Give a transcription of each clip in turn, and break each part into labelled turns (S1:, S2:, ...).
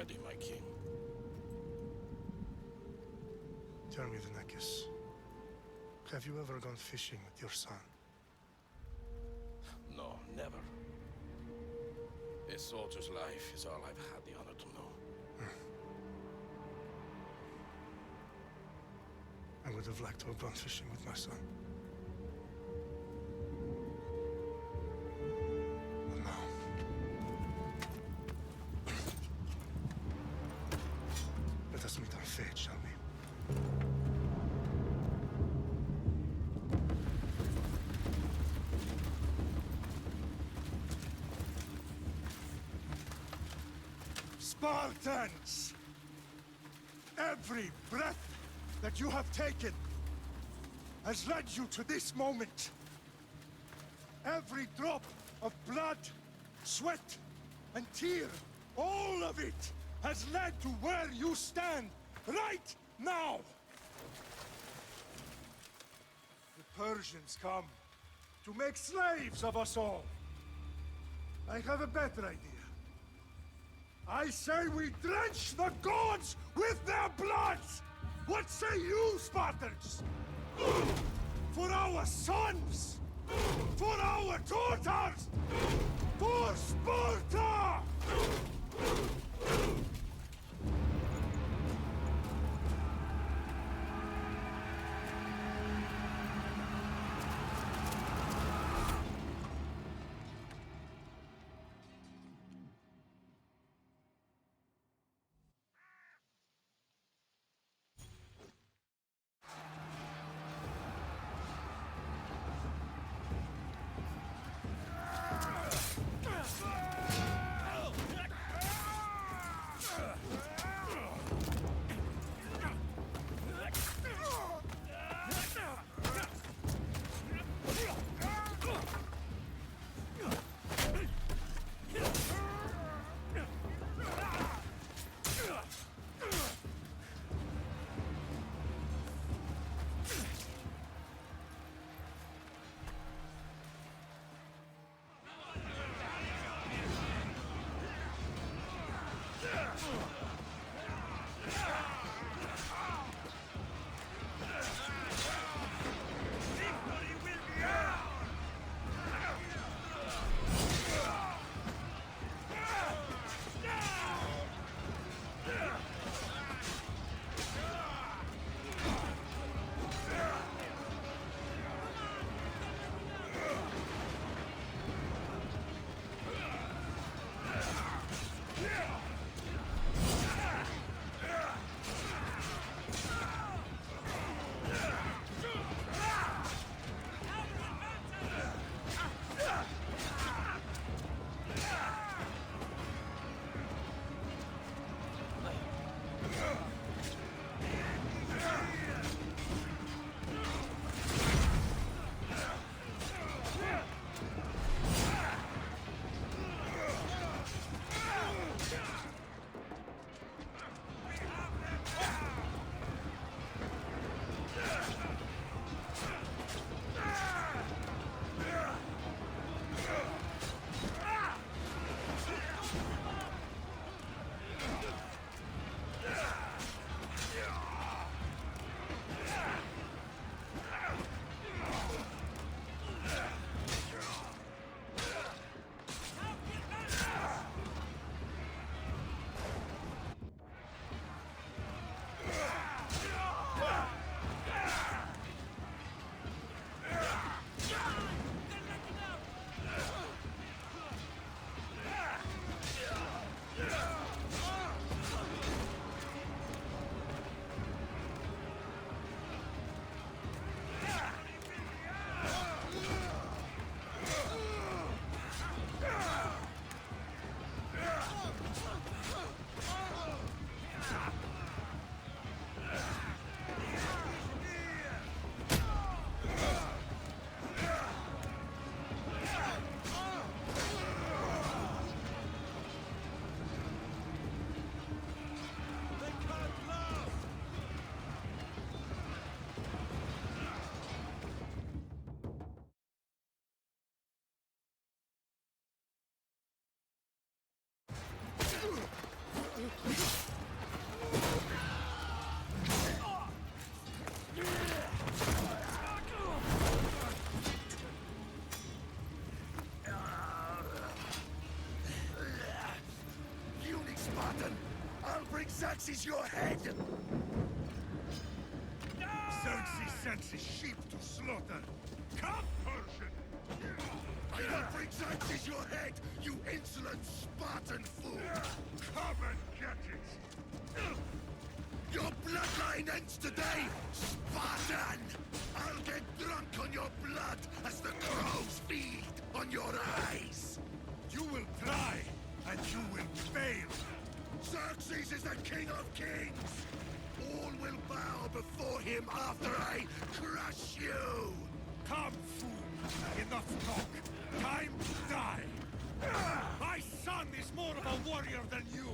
S1: ready, my king.
S2: Tell me, Leonidas, have you ever gone fishing with your son?
S1: No, never. A soldier's life is all I've had the honor to know.
S2: I would have liked to have gone fishing with my son. But no. Let us meet our fate, shall we?
S3: Spartans! Every breath that you have taken has led you to this moment. Every drop of blood, sweat, and tear, all of it has led to where you stand right now. The Persians come to make slaves of us all. I have a better idea. I say we drench the gods with their blood! What say you, Spartans? For our sons! For our daughters! For Sparta!
S4: Xerxes, your head!
S3: Xerxes sends his sheep to slaughter. Come, Persian!
S4: I will bring Xerxes your head, you insolent Spartan fool!
S3: Come and get it!
S4: Your bloodline ends today, Spartan! I'll get drunk on your blood as the crows feed on your eyes!
S3: You will try, and you will fail.
S4: Xerxes is the king of kings! All will bow before him after I crush you!
S3: Come, fool! Enough talk! Time to die! My son is more of a warrior than you!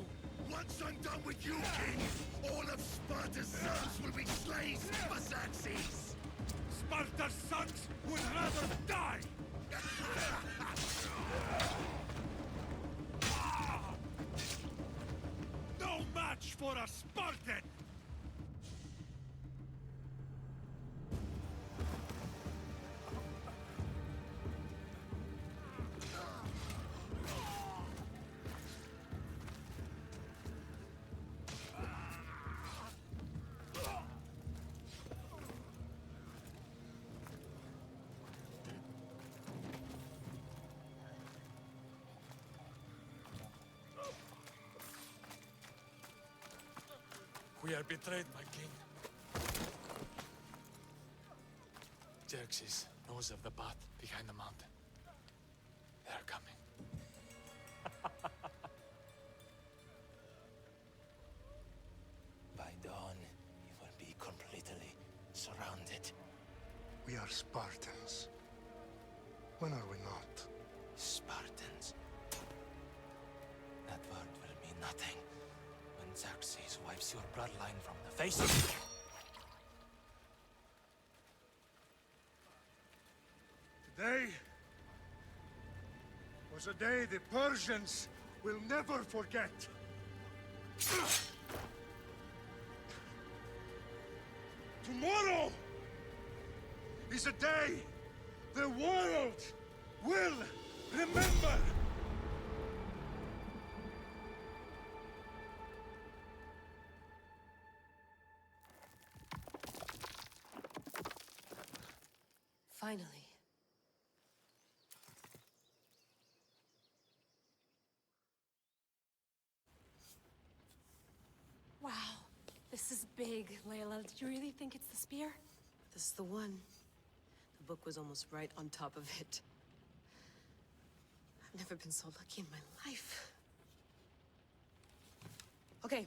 S4: Once I'm done with you, king, all of Sparta's sons will be slaves for Xerxes!
S3: Sparta's sons would rather die! No match for a Spartan!
S5: We are betrayed, my king. Xerxes knows of the path behind the mountain. They are coming.
S6: By dawn, you will be completely surrounded.
S2: We are Spartans. When are we not?
S6: Spartans. That word will mean nothing when Xerxes wipes your bloodline from the face of it.
S3: Today was a day the Persians will never forget. Tomorrow is a day the world will remember.
S7: Finally.
S8: Wow, this is big, Layla. Did you really think it's the spear?
S7: This is the one. The book was almost right on top of it. I've never been so lucky in my life. Okay,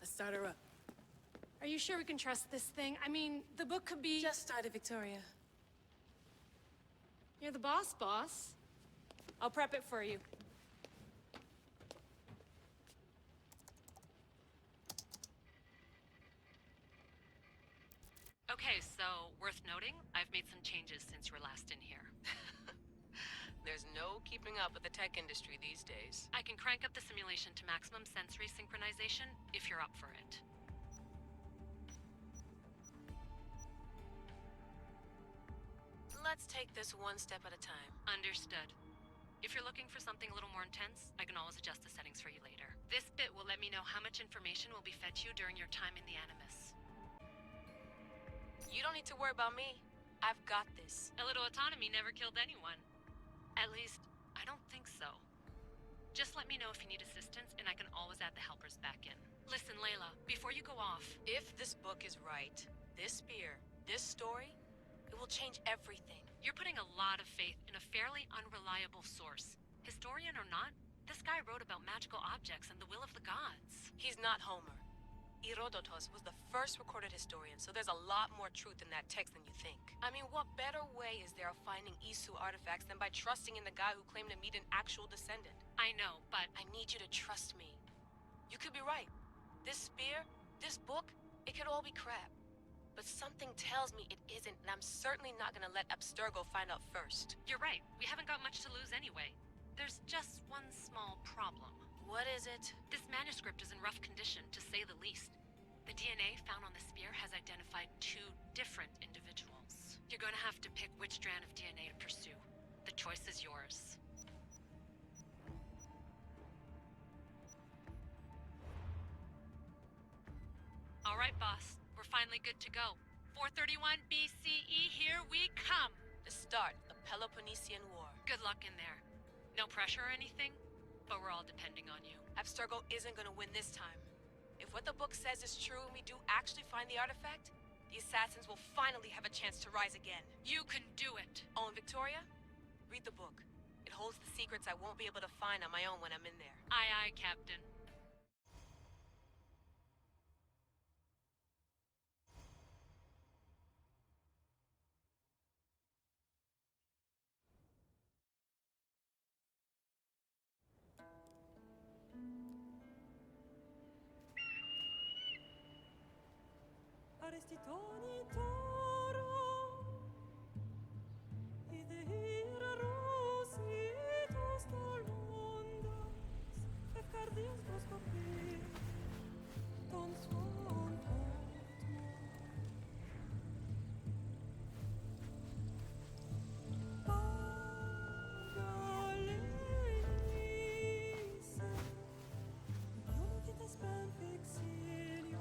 S7: let's start her up.
S8: Are you sure we can trust this thing? I mean, the book could be...
S7: Just started, Victoria.
S8: You're the boss, boss. I'll prep it for you.
S9: Okay, so, worth noting, I've made some changes since you were last in here.
S7: There's no keeping up with the tech industry these days.
S9: I can crank up the simulation to maximum sensory synchronization, if you're up for it.
S7: Let's take this one step at a time.
S9: Understood. If you're looking for something a little more intense, I can always adjust the settings for you later. This bit will let me know how much information will be fed to you during your time in the Animus.
S7: You don't need to worry about me. I've got this.
S9: A little autonomy never killed anyone. At least, I don't think so. Just let me know if you need assistance, and I can always add the helpers back in. Listen, Layla, before you go off...
S7: If this book is right, this spear, this story, it will change everything.
S9: You're putting a lot of faith in a fairly unreliable source. Historian or not, this guy wrote about magical objects and the will of the gods.
S7: He's not Homer. Herodotus was the first recorded historian, so there's a lot more truth in that text than you think. I mean, what better way is there of finding Isu artifacts than by trusting in the guy who claimed to meet an actual descendant?
S9: I know, but...
S7: I need you to trust me. You could be right. This spear, this book, it could all be crap. But something tells me it isn't, and I'm certainly not gonna let Abstergo find out first.
S9: You're right. We haven't got much to lose anyway. There's just one small problem.
S7: What is it?
S9: This manuscript is in rough condition, to say the least. The DNA found on the spear has identified 2 different individuals. You're gonna have to pick which strand of DNA to pursue. The choice is yours. right, boss. We're finally good to go. 431 BCE, here we come!
S7: The start of the Peloponnesian War.
S9: Good luck in there. No pressure or anything, but we're all depending on you.
S7: Abstergo isn't gonna win this time. If what the book says is true and we do actually find the artifact, the assassins will finally have a chance to rise again.
S9: You can do it!
S7: Oh, and Victoria? Read the book. It holds the secrets I won't be able to find on my own when I'm in there.
S9: Aye, aye, Captain.
S10: Arestitoni toro, idehira rositos tolmondas, efcardios proskopir, ton svon Pagalese, Ionidas ben fixiliones,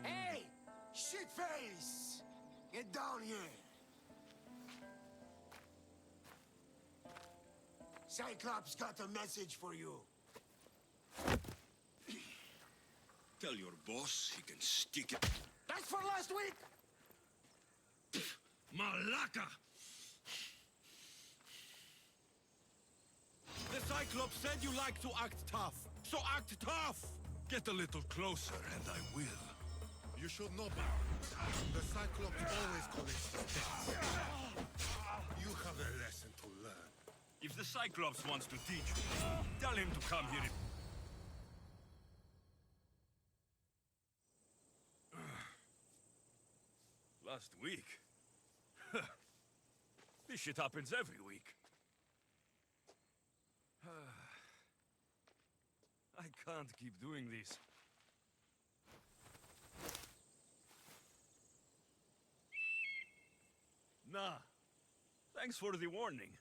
S4: Hey! Shitface! Get down here! Cyclops got a message for you.
S11: Tell your boss he can stick it.
S4: That's for last week!
S11: Malaka! The Cyclops said you like to act tough, so act tough! Get a little closer and I will.
S3: You should know better. The Cyclops always collects his debts. You have a lesson to learn.
S11: If the Cyclops wants to teach me, tell him to come here. Last week? This shit happens every week. I can't keep doing this. Nah. Thanks for the warning.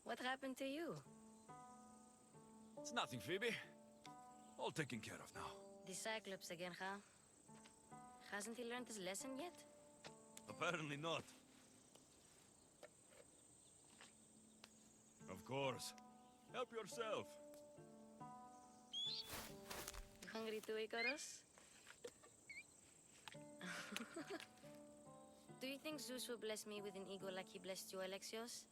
S12: What happened to you?
S11: It's nothing, Phoebe. All taken care of now.
S12: The Cyclops again, huh? Hasn't he learned his lesson yet?
S11: Apparently not. Of course. Help yourself.
S12: You hungry too, Icarus? Do you think Zeus will bless me with an ego like he blessed you, Alexios?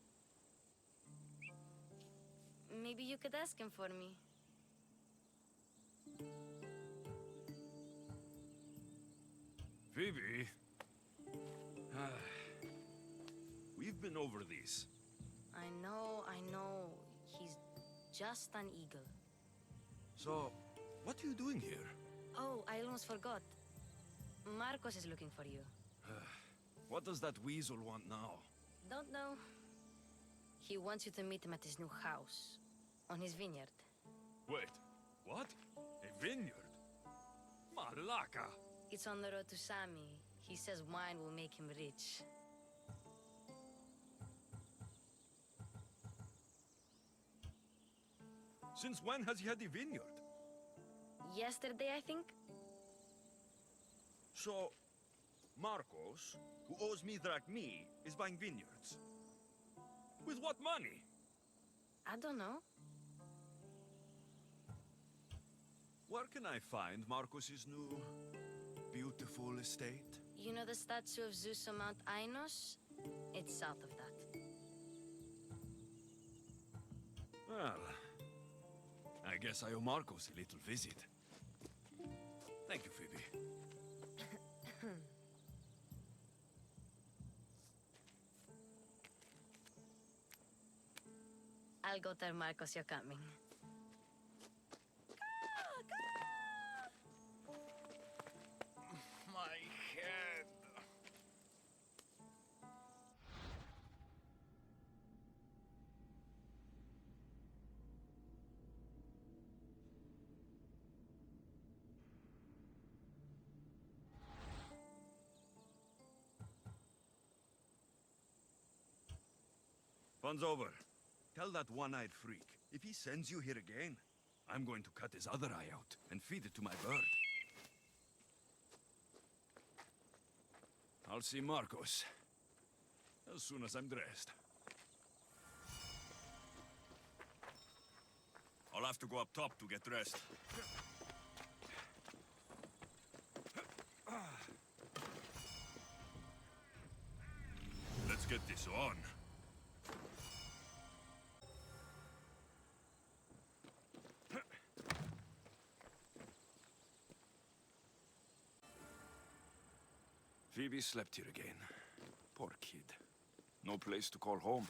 S12: Maybe you could ask him for me.
S11: Phoebe. We've been over these.
S12: I know. He's just an eagle.
S11: So, what are you doing here?
S12: Oh, I almost forgot. Marcos is looking for you.
S11: What does that weasel want now?
S12: Don't know. He wants you to meet him at his new house. On his vineyard.
S11: Wait, what? A vineyard? Malaka!
S12: It's on the road to Sami. He says wine will make him rich.
S11: Since when has he had a vineyard?
S12: Yesterday, I think?
S11: So, Marcos, who owes me drachmi, is buying vineyards. With what money?
S12: I don't know.
S11: Where can I find Marcos's new, beautiful estate?
S12: You know the statue of Zeus on Mount Ainos? It's south of that.
S11: Well, I guess I owe Marcos a little visit. Thank you, Phoebe.
S12: I'll go tell Marcos you're coming.
S11: My head. Fun's over. Tell that one-eyed freak, if he sends you here again, I'm going to cut his other eye out and feed it to my bird. I'll see Marcos as soon as I'm dressed. I'll have to go up top to get dressed. Let's get this on. Phoebe slept here again. Poor kid. No place to call home.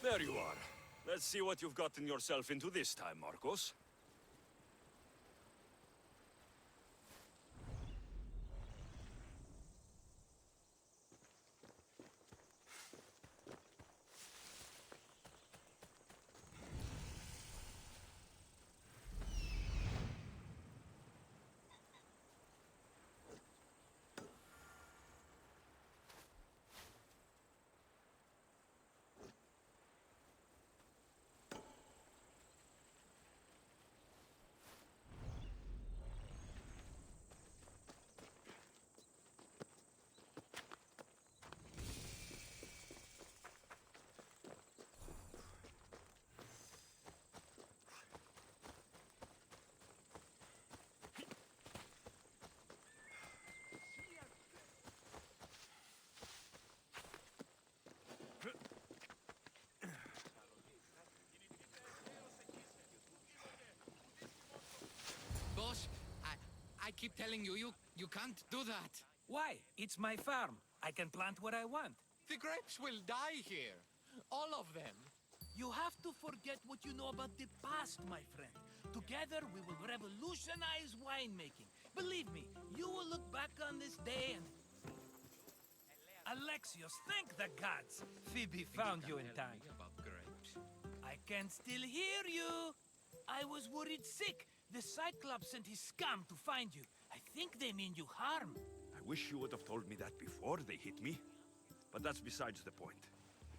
S11: There you are. Let's see what you've gotten yourself into this time, Marcos.
S13: Boss, I keep telling you, you can't do that.
S14: Why? It's my farm. I can plant what I want.
S13: The grapes will die here. All of them.
S14: You have to forget what you know about the past, my friend. Together, we will revolutionize winemaking. Believe me, you will look back on this day and... Alexios, thank the gods! Phoebe found you in time.
S13: About grapes.
S14: I can still hear you! I was worried sick. The Cyclops sent his scum to find you. I think they mean you harm.
S11: I wish you would have told me that before they hit me. But that's besides the point.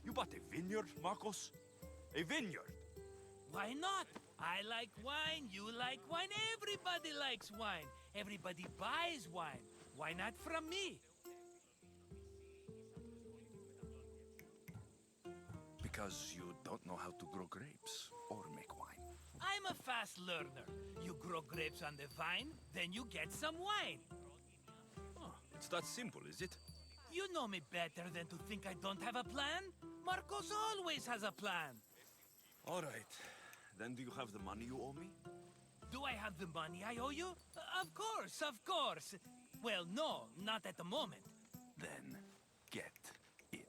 S11: You bought a vineyard, Marcos? A vineyard?
S14: Why not? I like wine, you like wine, everybody likes wine. Everybody buys wine. Why not from me?
S11: Because you don't know how to grow grapes or make wine.
S14: fast learner. You grow grapes on the vine, then you get some wine.
S11: Oh, it's that simple, is it?
S14: You know me better than to think I don't have a plan. Marcos always has a plan.
S11: All right. Then do you have the money you owe me?
S14: Do I have the money I owe you? Of course, of course. Well, no, not at the moment.
S11: Then get it.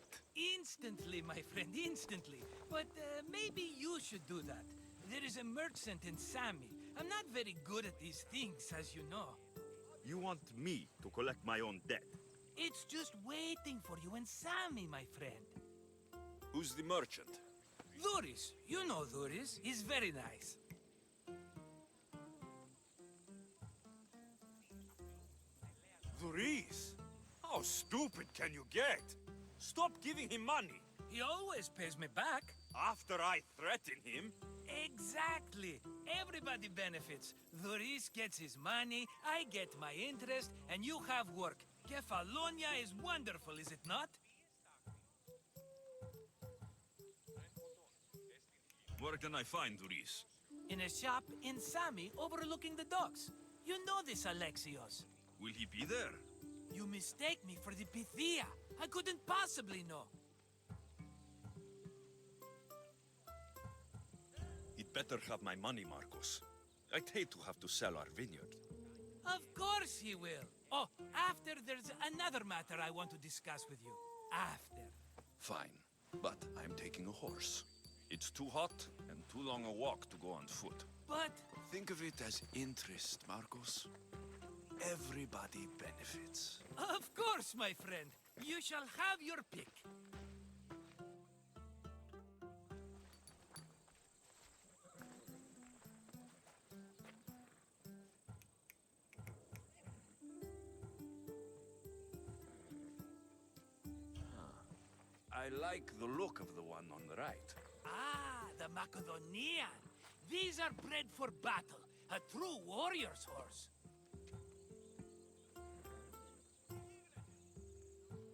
S14: Instantly, my friend, instantly. But maybe you should do that. There is a merchant in Sami. I'm not very good at these things, as you know.
S11: You want me to collect my own debt?
S14: It's just waiting for you in Sami, my friend.
S11: Who's the merchant?
S14: Duris. You know Duris. He's very nice.
S11: Duris? How stupid can you get? Stop giving him money.
S14: He always pays me back.
S11: After I threaten him?
S14: Exactly. Everybody benefits. Duris gets his money, I get my interest, and you have work. Kefalonia is wonderful, is it not?
S11: Where can I find Duris?
S14: In a shop in Sami overlooking the docks. You know this, Alexios.
S11: Will he be there?
S14: You mistake me for the Pythia. I couldn't possibly know.
S11: He'd better have my money, Marcos. I'd hate to have to sell our vineyard.
S14: Of course he will. Oh, after there's another matter I want to discuss with you. After.
S11: Fine, but I'm taking a horse. It's too hot and too long a walk to go on foot.
S14: But...
S11: Think of it as interest, Marcos. Everybody benefits.
S14: Of course, my friend. You shall have your pick.
S11: I like the look of the one on the right.
S14: Ah, the Macedonian. These are bred for battle. A true warrior's horse.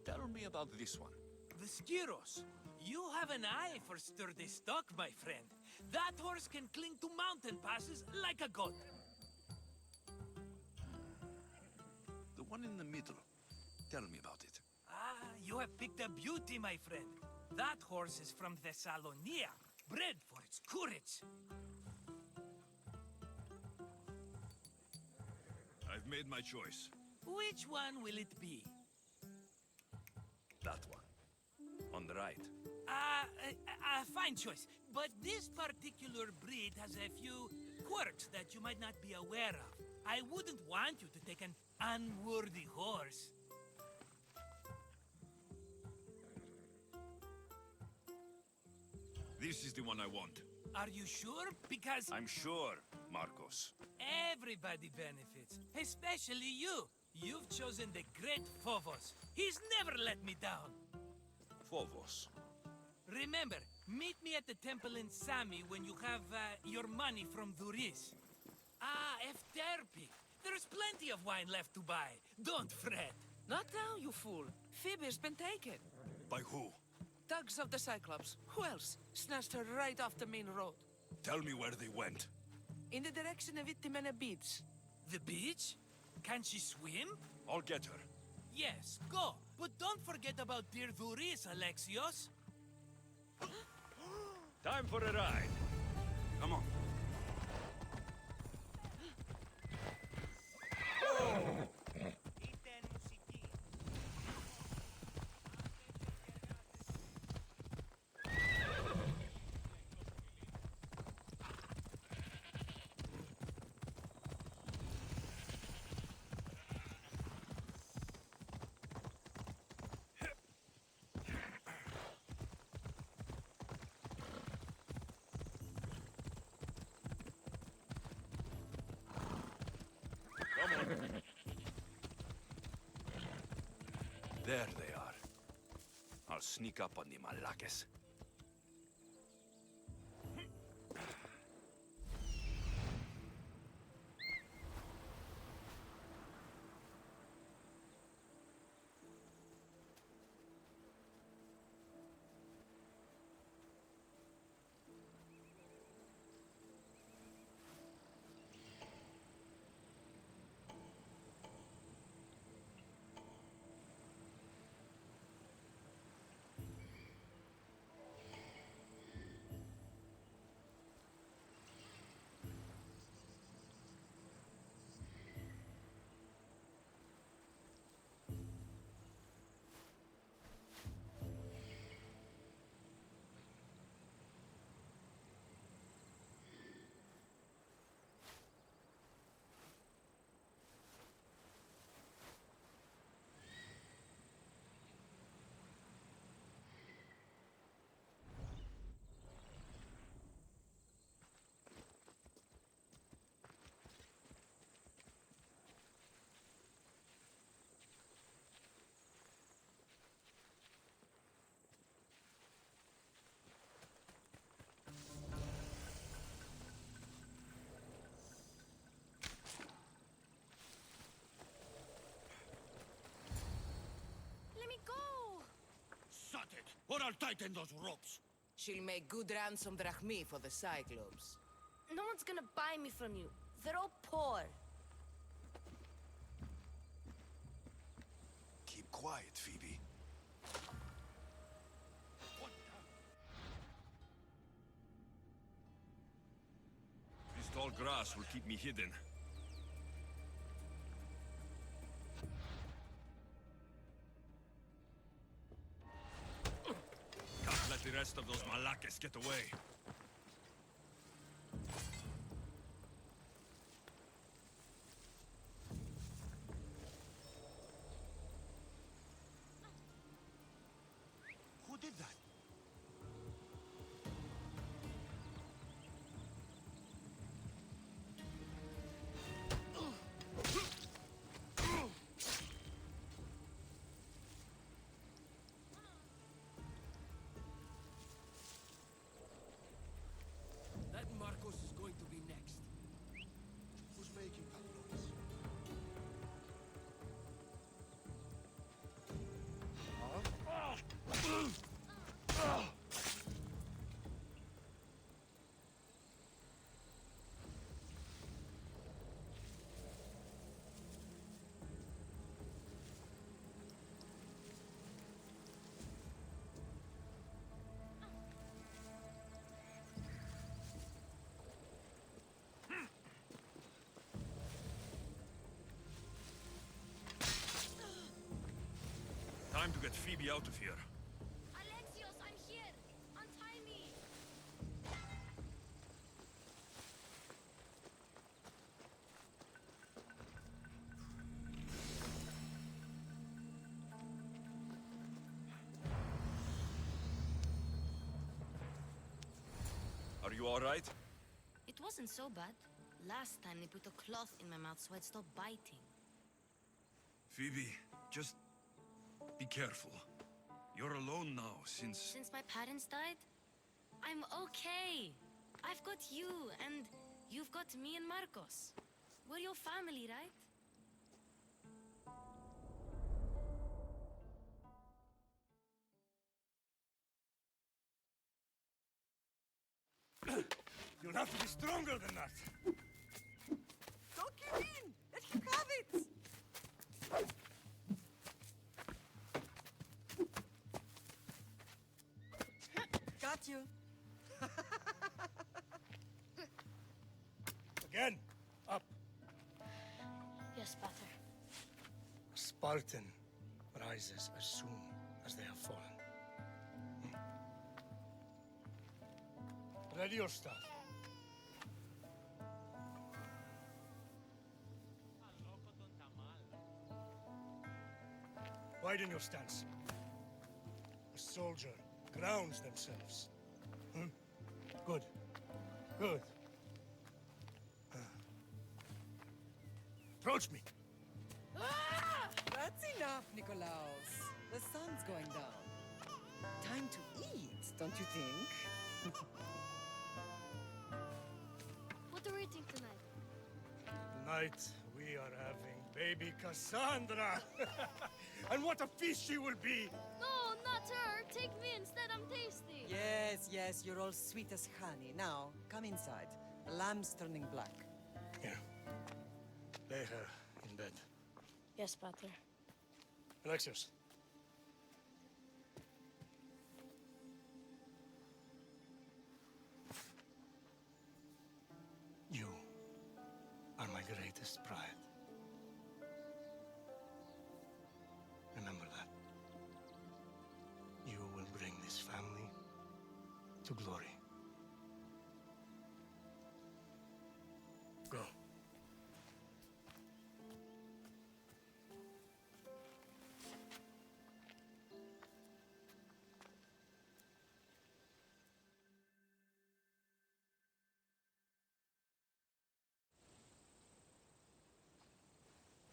S11: Tell me about this one.
S14: The Skiros. You have an eye for sturdy stock, my friend. That horse can cling to mountain passes like a goat.
S11: The one in the middle. Tell me about it.
S14: Ah, you have picked a beauty, my friend. That horse is from Thessalonia, bred for its courage.
S11: I've made my choice.
S14: Which one will it be?
S11: That one. On the right.
S14: Fine choice. But this particular breed has a few quirks that you might not be aware of. I wouldn't want you to take an unworthy horse.
S11: This is the one I want.
S14: Are you sure? Because...
S11: I'm sure, Marcos.
S14: Everybody benefits. Especially you. You've chosen the great Phobos. He's never let me down.
S11: Phobos.
S14: Remember, meet me at the temple in Sami when you have your money from Duris. Ah, Efterpi. There's plenty of wine left to buy. Don't fret.
S15: Not now, you fool. Phoebe's been taken.
S11: By who?
S15: Thugs of the Cyclops. Who else? Snatched her right off the main road.
S11: Tell me where they went.
S15: In the direction of Itimena Beach.
S14: The beach? Can she swim?
S11: I'll get her.
S14: Yes, go. But don't forget about dear Duris, Alexios.
S11: Time for a ride. Come on. There they are. I'll sneak up on the Malakes.
S4: or I'll tighten those ropes.
S15: She'll make good ransom drachmi for the Cyclops.
S12: No one's gonna buy me from you. They're all poor.
S11: Keep quiet, Phoebe. This tall grass will keep me hidden. Can't let the rest of those Malakas get away.
S4: Who did that?
S14: That Marcos is going to be next.
S3: Who's making that noise?
S11: Time to get Phoebe out of here.
S12: Alexios, I'm here. Untie me.
S11: Are you all right?
S12: It wasn't so bad. Last time they put a cloth in my mouth so I'd stop biting.
S11: Phoebe, just be careful. You're alone now since...
S12: Since my parents died, I'm okay. I've got you, and you've got me and Marcos. We're your family, right?
S3: You'll have to be stronger than that.
S15: Don't give in! Let him have it! Got you.
S2: Again, up.
S12: Yes, Pater.
S2: A Spartan rises as soon as they have fallen. Ready your stuff. Widen your stance. A soldier grounds themselves. Good. Good. Approach me.
S15: That's enough, Nikolaos. The sun's going down. Time to eat, don't you think?
S12: What are we eating tonight?
S2: Tonight, we are having baby Cassandra. And what a feast she will be!
S8: No, not her. Take me instead. I'm tasty.
S15: Yes, yes, you're all sweet as honey. Now, come inside. The lamb's turning black.
S2: Here. Lay her in bed.
S12: Yes, Pater.
S2: Alexios. You are my greatest pride. Remember that. You will bring this family to glory. Go.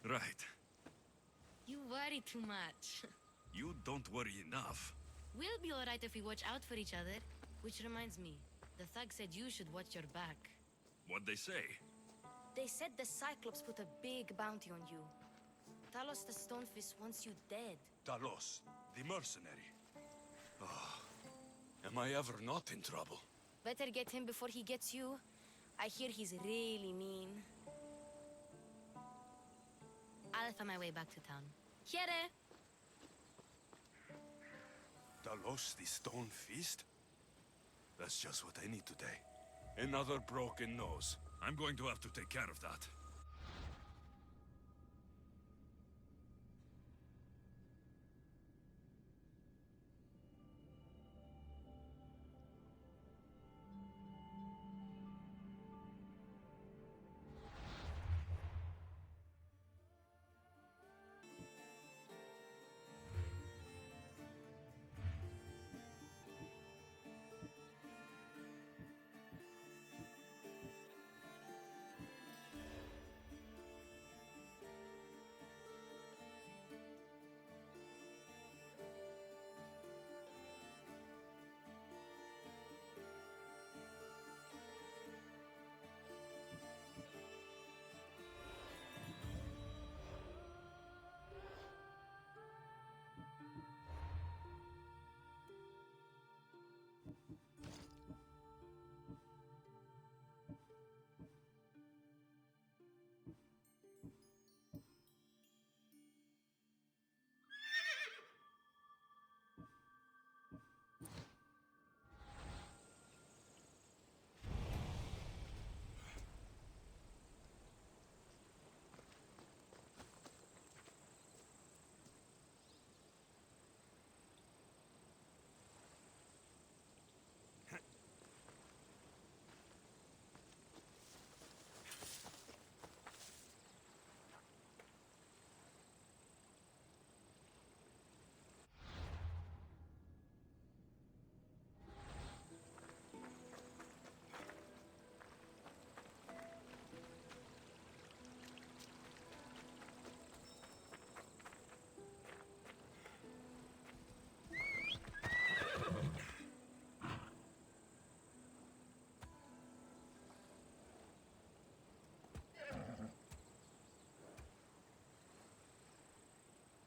S11: Right.
S12: You worry too much.
S11: You don't worry enough.
S12: We'll be alright if we watch out for each other. Which reminds me, the thug said you should watch your back.
S11: What'd they say?
S12: They said the Cyclops put a big bounty on you. Talos the Stonefist wants you dead.
S11: Talos, the mercenary. Am I ever not in trouble?
S12: Better get him before he gets you. I hear he's really mean. I'll find my way back to town. Here!
S11: Dalos, the stone feast? That's just what I need today. Another broken nose. I'm going to have to take care of that.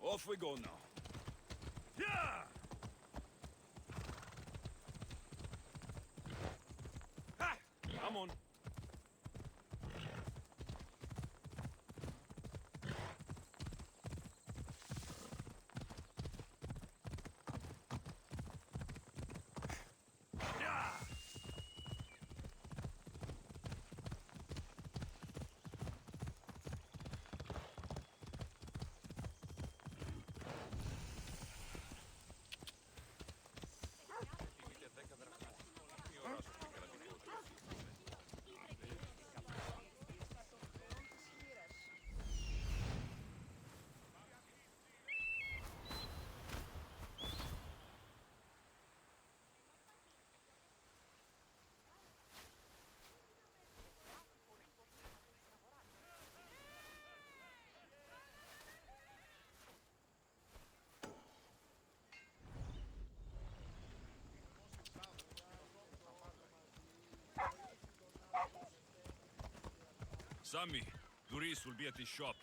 S11: Off we go now. Yeah! Ha! Come on. Sammy, Duris will be at his shop.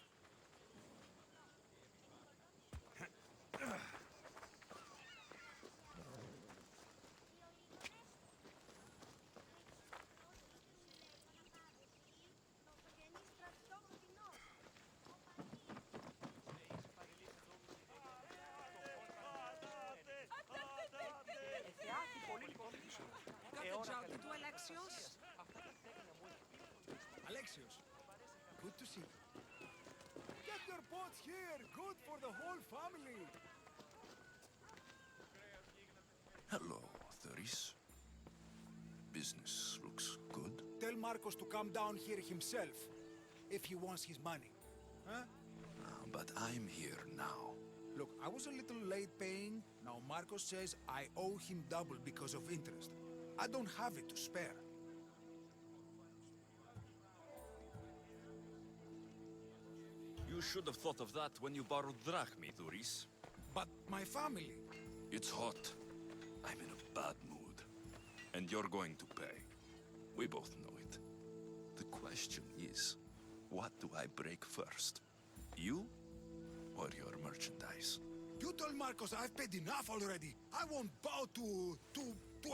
S3: Alexios, good to see you. Get your pots here. Good for the whole family.
S11: Hello, Duris. Business looks good.
S3: Tell Marcos to come down here himself, if he wants his money. Huh?
S11: But I'm here now.
S3: Look, I was a little late paying. Now Marcos says I owe him double because of interest. I don't have it to spare.
S11: You should have thought of that when you borrowed drachmi, Duris.
S3: But my family...
S11: It's hot. I'm in a bad mood. And you're going to pay. We both know it. The question is, what do I break first? You or your merchandise?
S4: You told Marcos I've paid enough already. I won't bow to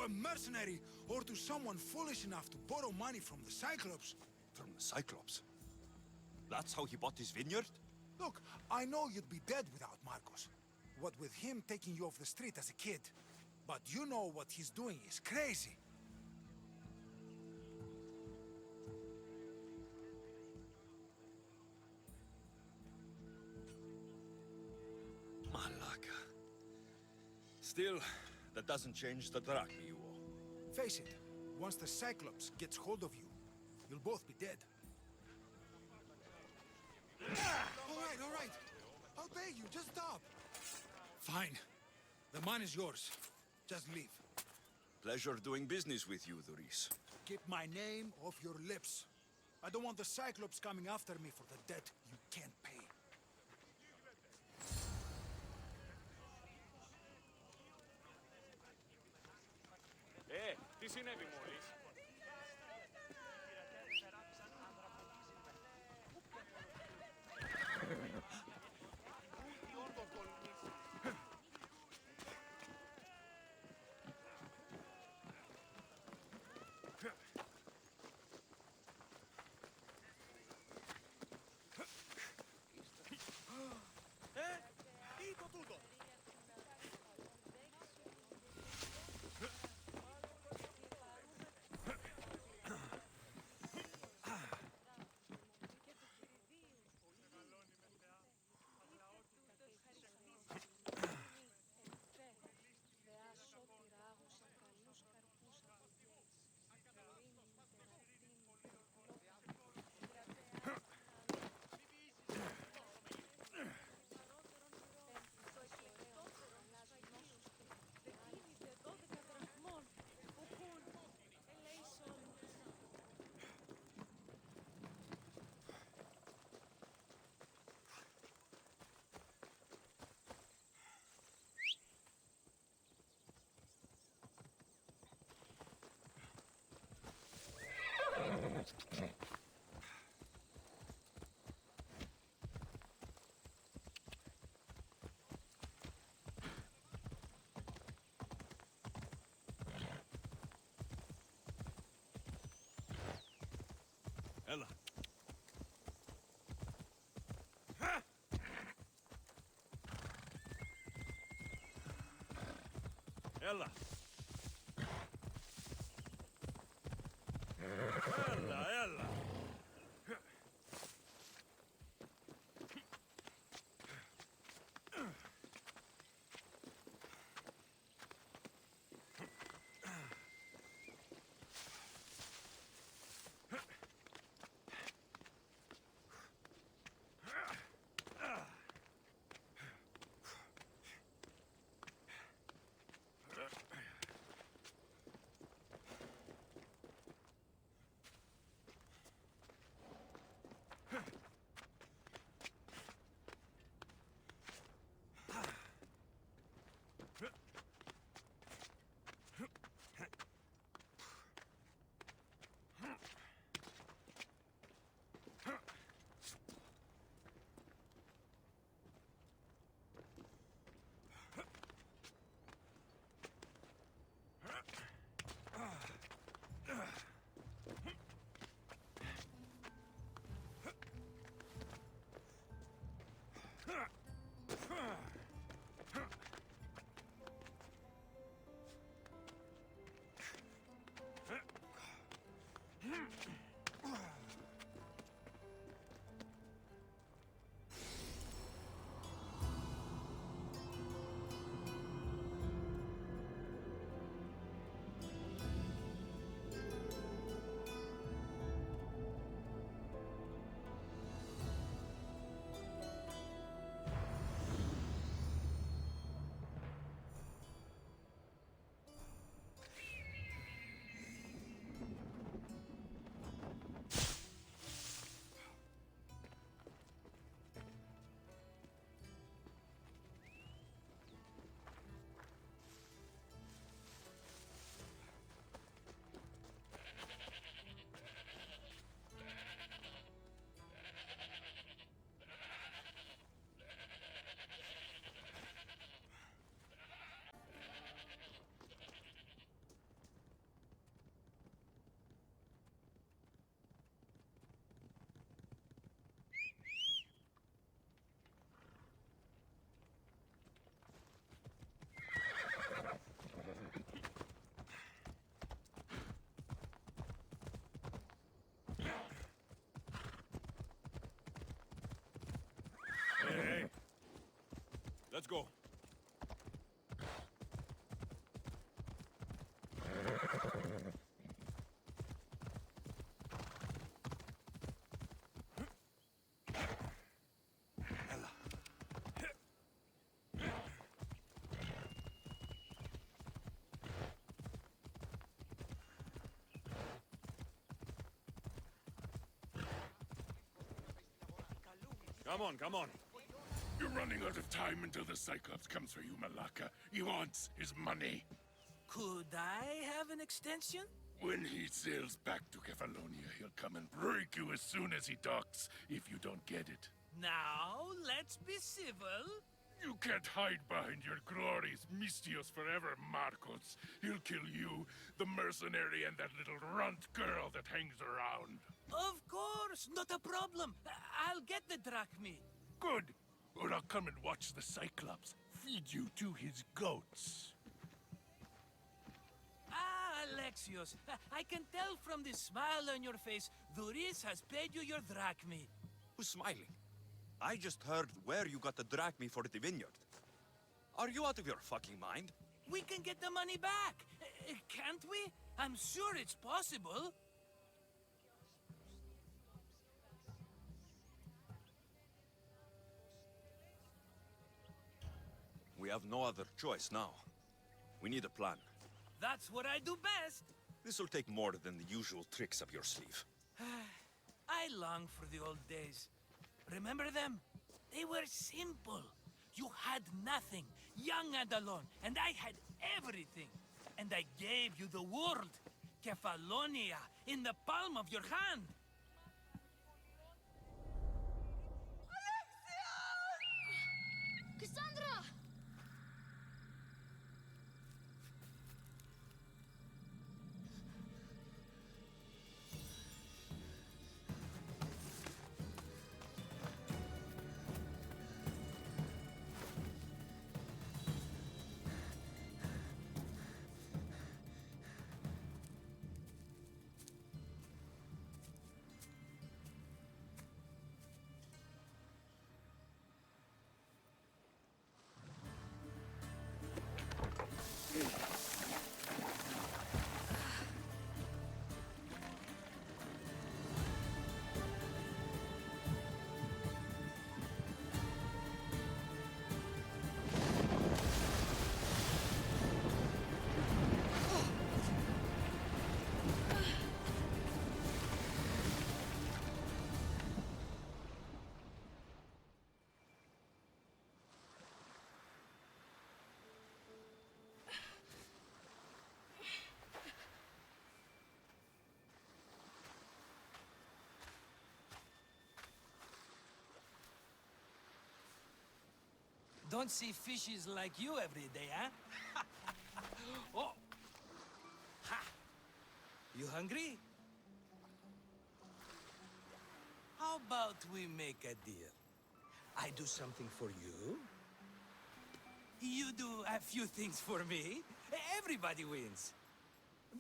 S4: a mercenary or to someone foolish enough to borrow money from the Cyclops.
S11: From the Cyclops? That's how he bought his vineyard?
S4: Look, I know you'd be dead without Marcos. What with him taking you off the street as a kid. But you know what he's doing is crazy.
S11: Malaka. Still, that doesn't change the drachma you owe.
S4: Face it, once the Cyclops gets hold of you, you'll both be dead. All right. I'll pay you, just stop. Fine. The mine is yours. Just leave.
S11: Pleasure doing business with you, Duris.
S4: Keep my name off your lips. I don't want the Cyclops coming after me for the debt you can't pay.
S16: Τι συνέβη μόλις?
S3: Τι είναι τούτο?
S11: Έλα. Έλα. Έλα. Let's go. Come on, come on.
S4: You're running out of time until the Cyclops comes for you, Malaka. He wants his money.
S14: Could I have an extension?
S4: When he sails back to Kefalonia, he'll come and break you as soon as he docks, if you don't get it.
S14: Now, let's be civil.
S4: You can't hide behind your glories, Mistios forever, Marcos. He'll kill you, the mercenary, and that little runt girl that hangs around.
S14: Of course, not a problem. I'll get the drachmi.
S4: Good. Or I'll come and watch the Cyclops feed you to his goats.
S14: Ah, Alexios, I can tell from the smile on your face, Duris has paid you your drachmi.
S11: Who's smiling? I just heard where you got the drachmi for the vineyard. Are you out of your fucking mind?
S14: We can get the money back, can't we? I'm sure it's possible.
S11: We have no other choice now. We need a plan.
S14: That's what I do best.
S11: This will take more than the usual tricks up your sleeve.
S14: I long for the old days. Remember them? They were simple. You had nothing, young and alone, and I had everything. And I gave you the world, Kefalonia, in the palm of your hand.
S12: Cassandra!
S14: Don't see fishes like you every day, huh? Oh! Ha! You hungry? How about we make a deal? I do something for you. You do a few things for me. Everybody wins.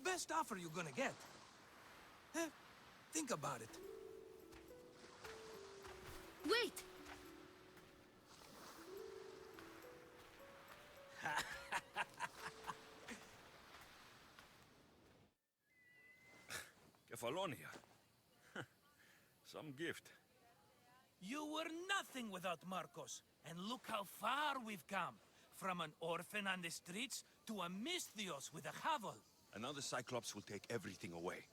S14: Best offer you're gonna get. Think about it.
S12: Wait!
S11: Kefalonia. Some gift.
S14: You were nothing without Marcos. And look how far we've come. From an orphan on the streets to a Mistios with a hovel.
S11: And now the Cyclops will take everything away.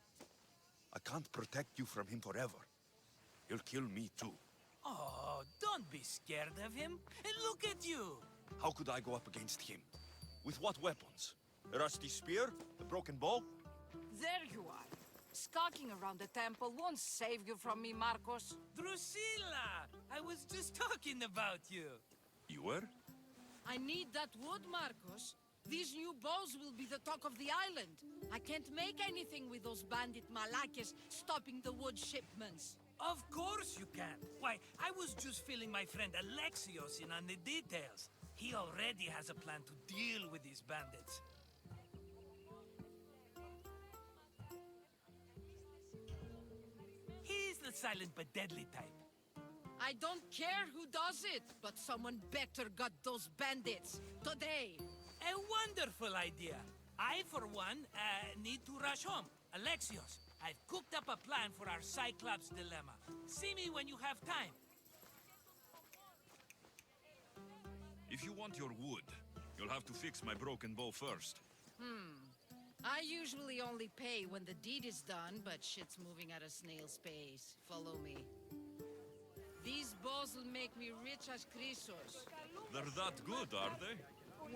S11: I can't protect you from him forever. He'll kill me too.
S14: Oh, don't be scared of him. And look at you.
S11: How could I go up against him? With what weapons? A rusty spear? A broken bow?
S16: There you are. Skulking around the temple won't save you from me, Marcos.
S14: Drusilla! I was just talking about you.
S11: You were?
S16: I need that wood, Marcos. These new bows will be the talk of the island. I can't make anything with those bandit malakes stopping the wood shipments.
S14: Of course you can. Why, I was just filling my friend Alexios in on the details. He already has a plan to deal with these bandits. He's the silent but deadly type.
S16: I don't care who does it, but someone better got those bandits. Today.
S14: A wonderful idea. I, for one, need to rush home. Alexios, I've cooked up a plan for our Cyclops dilemma. See me when you have time.
S11: If you want your wood, you'll have to fix my broken bow first.
S16: I usually only pay when the deed is done, but shit's moving at a snail's pace. Follow me. These bows will make me rich as Chrysos.
S11: They're that good, are they?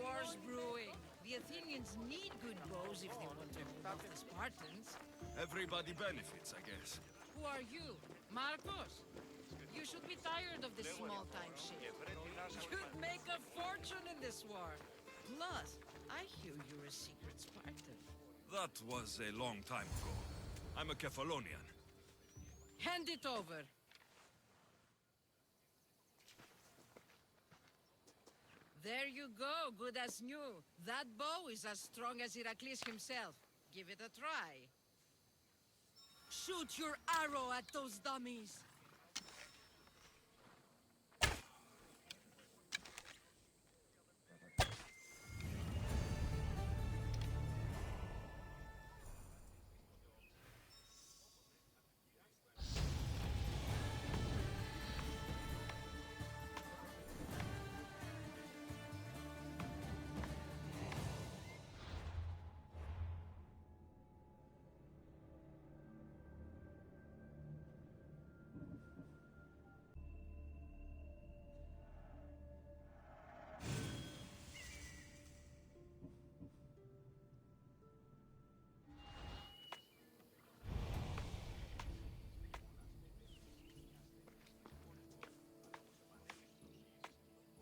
S16: War's brewing. The Athenians need good bows if they want to hold off the Spartans.
S11: Everybody benefits, I guess.
S16: Who are you? Marcos? You should be tired of this small-time shit. You'd make a fortune in this war. Plus, I hear you're a secret Spartan.
S11: That was a long time ago. I'm a Kephalonian.
S16: Hand it over. There you go, good as new. That bow is as strong as Heracles himself. Give it a try. Shoot your arrow at those dummies.